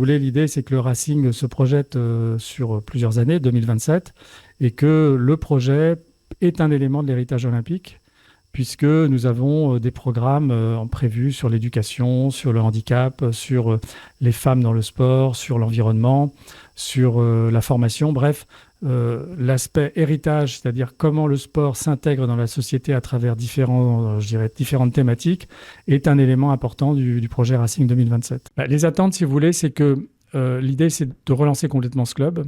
voulez, l'idée, c'est que le Racing se projette sur plusieurs années, 2027, et que le projet est un élément de l'héritage olympique, puisque nous avons des programmes prévus sur l'éducation, sur le handicap, sur les femmes dans le sport, sur l'environnement, sur la formation. Bref, l'aspect héritage, c'est-à-dire comment le sport s'intègre dans la société à travers différentes thématiques, est un élément important du projet Racing 2027. Les attentes, si vous voulez, c'est que l'idée, c'est de relancer complètement ce club,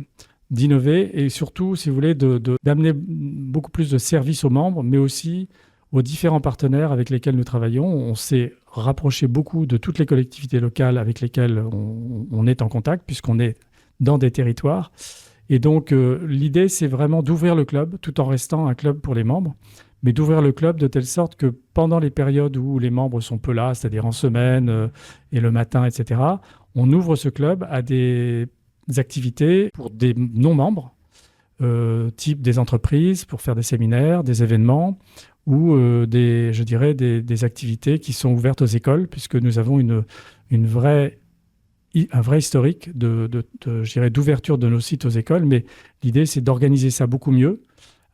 d'innover et surtout, si vous voulez, d'amener beaucoup plus de services aux membres, mais aussi aux différents partenaires avec lesquels nous travaillons. On s'est rapproché beaucoup de toutes les collectivités locales avec lesquelles on est en contact, puisqu'on est dans des territoires. Et donc, l'idée, c'est vraiment d'ouvrir le club, tout en restant un club pour les membres, mais d'ouvrir le club de telle sorte que pendant les périodes où les membres sont peu là, c'est-à-dire en semaine et le matin, etc., on ouvre ce club à des activités pour des non-membres, type des entreprises, pour faire des séminaires, des événements, ou des activités qui sont ouvertes aux écoles, puisque nous avons un vrai historique d'ouverture de nos sites aux écoles. Mais l'idée, c'est d'organiser ça beaucoup mieux,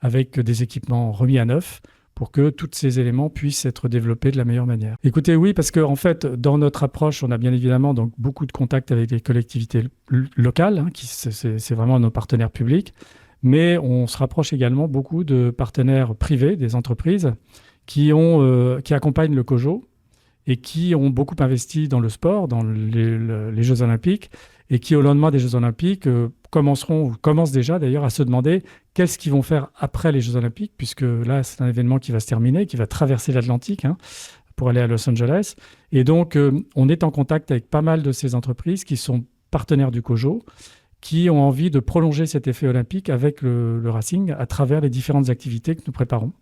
avec des équipements remis à neuf, pour que tous ces éléments puissent être développés de la meilleure manière. Écoutez, oui, parce qu'en fait, dans notre approche, on a bien évidemment donc, beaucoup de contacts avec les collectivités locales, c'est vraiment nos partenaires publics. Mais on se rapproche également beaucoup de partenaires privés, des entreprises, qui accompagnent le COJO et qui ont beaucoup investi dans le sport, dans les Jeux Olympiques, et qui, au lendemain des Jeux Olympiques, commencent déjà d'ailleurs à se demander qu'est-ce qu'ils vont faire après les Jeux Olympiques, puisque là, c'est un événement qui va se terminer, qui va traverser l'Atlantique pour aller à Los Angeles. Et donc, on est en contact avec pas mal de ces entreprises qui sont partenaires du COJO, qui ont envie de prolonger cet effet olympique avec le Racing à travers les différentes activités que nous préparons.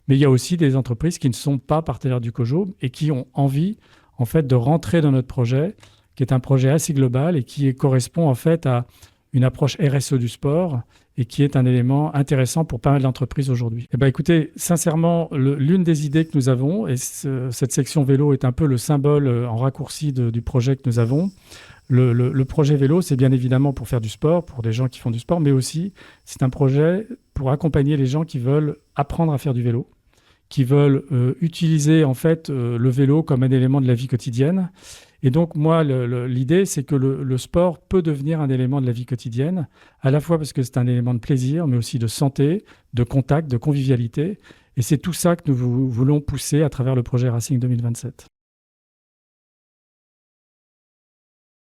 Mais il y a aussi des entreprises qui ne sont pas partenaires du COJO et qui ont envie, en fait, de rentrer dans notre projet, qui est un projet assez global et qui correspond, en fait, à une approche RSE du sport et qui est un élément intéressant pour pas mal d'entreprises aujourd'hui. Eh bien, écoutez, sincèrement, l'une des idées que nous avons, et cette section vélo est un peu le symbole en raccourci du projet que nous avons. Le projet vélo, c'est bien évidemment pour faire du sport, pour des gens qui font du sport, mais aussi c'est un projet pour accompagner les gens qui veulent apprendre à faire du vélo, qui veulent utiliser en fait le vélo comme un élément de la vie quotidienne. Et donc moi, l'idée, c'est que le sport peut devenir un élément de la vie quotidienne, à la fois parce que c'est un élément de plaisir, mais aussi de santé, de contact, de convivialité. Et c'est tout ça que nous voulons pousser à travers le projet Racing 2027.